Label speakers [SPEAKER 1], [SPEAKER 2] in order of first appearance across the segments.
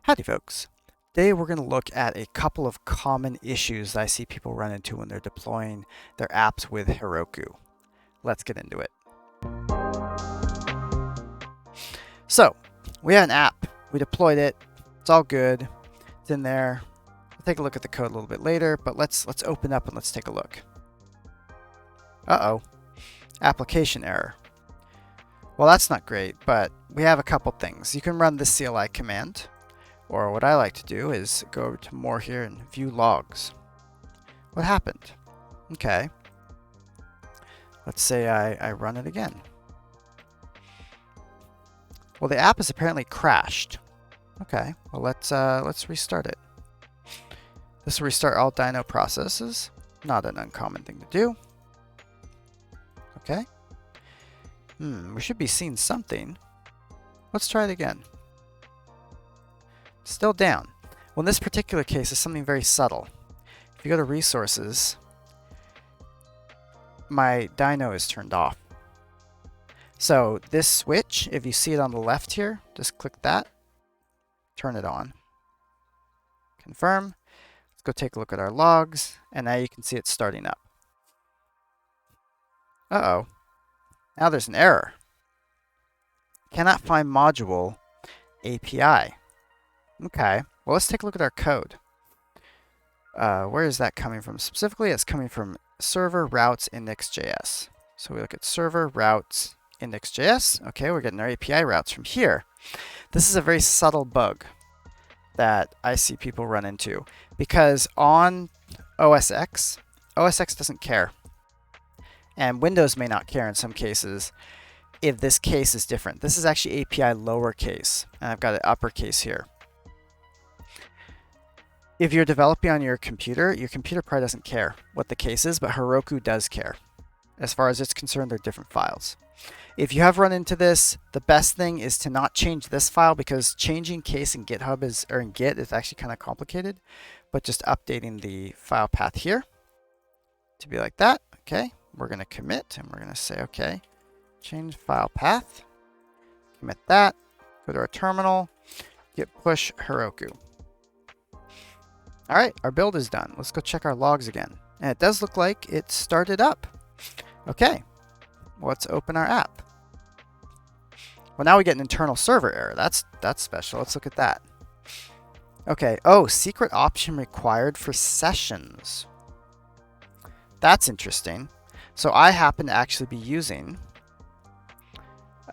[SPEAKER 1] Howdy folks. Today we're going to look at a couple of common issues that I see people run into when they're deploying their apps with Heroku. Let's get into it. So, we have an app. We deployed it. It's all good. It's in there. We'll take a look at the code a little bit later, but let's open up and let's take a look. Uh-oh. Application error. Well, that's not great, but we have a couple things. You can run this CLI command. Or what I like to do is go over to more here and view logs. What happened? Okay. Let's say I run it again. Well, the app is apparently crashed. Okay. Well, let's restart it. This will restart all Dyno processes. Not an uncommon thing to do. Okay. We should be seeing something. Let's try it again. Still down. Well, in this particular case, it's something very subtle. If you go to resources, my Dyno is turned off. So this switch, if you see it on the left here, just click that, turn it on. Confirm. Let's go take a look at our logs, and now you can see it starting up. Uh-oh. Now there's an error. Cannot find module API. Okay, well, let's take a look at our code. Where is that coming from? Specifically, it's coming from server routes index.js. So we look at server routes index.js. Okay, we're getting our API routes from here. This is a very subtle bug that I see people run into because on OS X doesn't care. And Windows may not care in some cases if this case is different. This is actually API lowercase, and I've got it uppercase here. If you're developing on your computer probably doesn't care what the case is, but Heroku does care. As far as it's concerned, they're different files. If you have run into this, the best thing is to not change this file because changing case in GitHub or in Git is actually kind of complicated, but just updating the file path here to be like that. Okay, we're going to commit and we're going to say, okay, change file path, commit that, go to our terminal, git push Heroku. All right, our build is done. Let's go check our logs again. And it does look like it started up. Okay, let's open our app. Well, now we get an internal server error. That's special. Let's look at that. Okay, oh, secret option required for sessions. That's interesting. So I happen to actually be using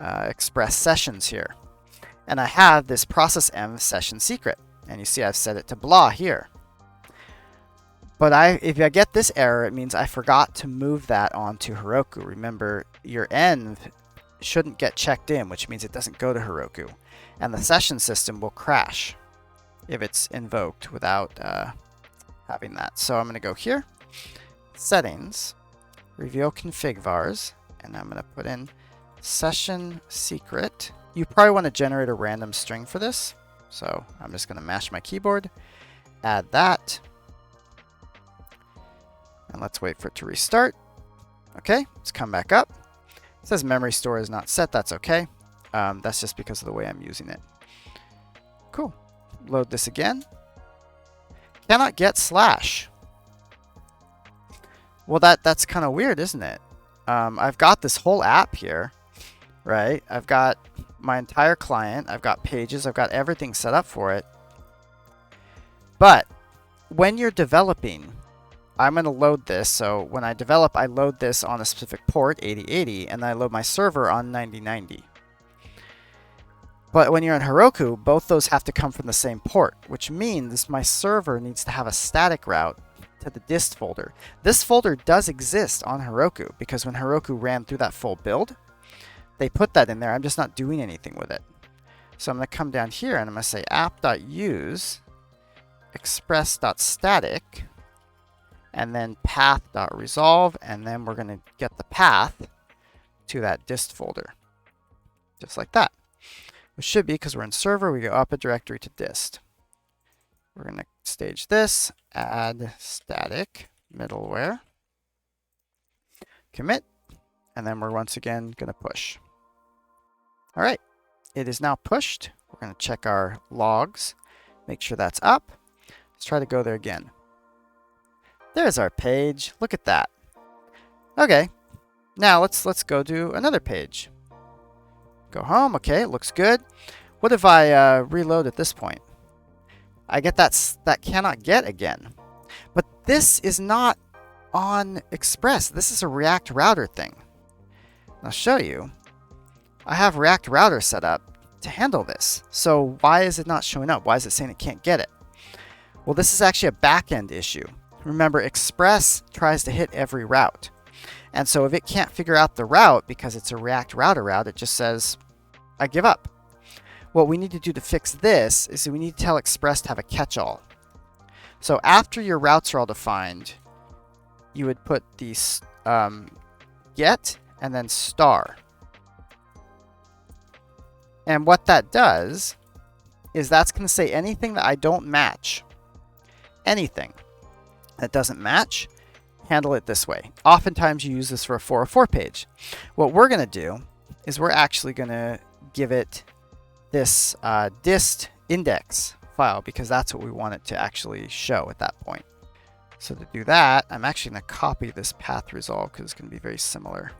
[SPEAKER 1] Express Sessions here. And I have this process M session secret. And you see I've set it to blah here. But if I get this error, it means I forgot to move that onto Heroku. Remember, your env shouldn't get checked in, which means it doesn't go to Heroku. And the session system will crash if it's invoked without having that. So I'm going to go here, settings, reveal config vars, and I'm going to put in session secret. You probably want to generate a random string for this. So I'm just going to mash my keyboard, add that. And let's wait for it to restart. Okay, let's come back up. It says memory store is not set. That's okay. That's just because of the way I'm using it. Cool. Load this again. Cannot get slash. Well, that's kind of weird, isn't it? I've got this whole app here, right? I've got my entire client. I've got pages. I've got everything set up for it. But when you're developing, I'm going to load this. So when I develop, I load this on a specific port, 8080, and I load my server on 9090. But when you're in Heroku, both those have to come from the same port, which means my server needs to have a static route to the dist folder. This folder does exist on Heroku because when Heroku ran through that full build, they put that in there. I'm just not doing anything with it. So I'm going to come down here and I'm going to say app.use express.static and then path.resolve, and then we're going to get the path to that dist folder. Just like that. Which should be, because we're in server, we go up a directory to dist. We're going to stage this, add static middleware, commit, and then we're once again going to push. All right, it is now pushed. We're going to check our logs, Make sure that's up. Let's try to go there again. There's our page. Look at that. Okay, now let's go to another page. Go home. Okay, it looks good. What if I reload at this point? I get that cannot get again. But this is not on Express. This is a React router thing. I'll show you. I have React router set up to handle this. So why is it not showing up? Why is it saying it can't get it? Well, this is actually a backend issue. Remember, Express tries to hit every route. And so if it can't figure out the route because it's a React router route, it just says, I give up. What we need to do to fix this is we need to tell Express to have a catch-all. So after your routes are all defined, you would put the get and then star. And what that does is that's going to say anything that I don't match. Anything that doesn't match, handle it this way. Oftentimes you use this for a 404 page. What we're going to do is we're actually going to give it this dist index file because that's what we want it to actually show at that point. So to do that, I'm actually going to copy this path resolve because it's going to be very similar.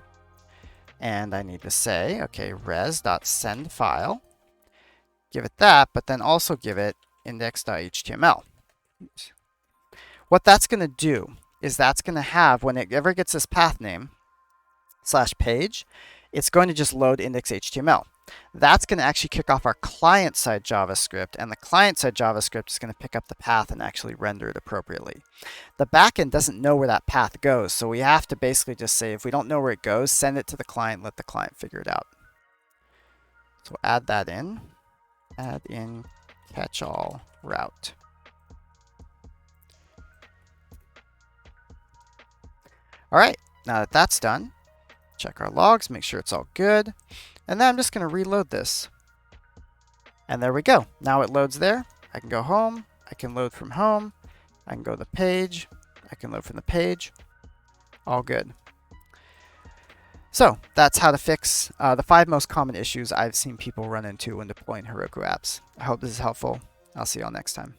[SPEAKER 1] And I need to say, okay, res.send file, give it that, but then also give it index.html. What that's going to do is that's going to have, when it ever gets this path name /page, it's going to just load index.html. That's going to actually kick off our client-side JavaScript, and the client-side JavaScript is going to pick up the path and actually render it appropriately. The backend doesn't know where that path goes, so we have to basically just say, if we don't know where it goes, send it to the client, let the client figure it out. So add that in. Add in catch-all route. All right, now that that's done, check our logs, make sure it's all good. And then I'm just going to reload this. And there we go. Now it loads there. I can go home. I can load from home. I can go to the page. I can load from the page. All good. So that's how to fix the 5 most common issues I've seen people run into when deploying Heroku apps. I hope this is helpful. I'll see you all next time.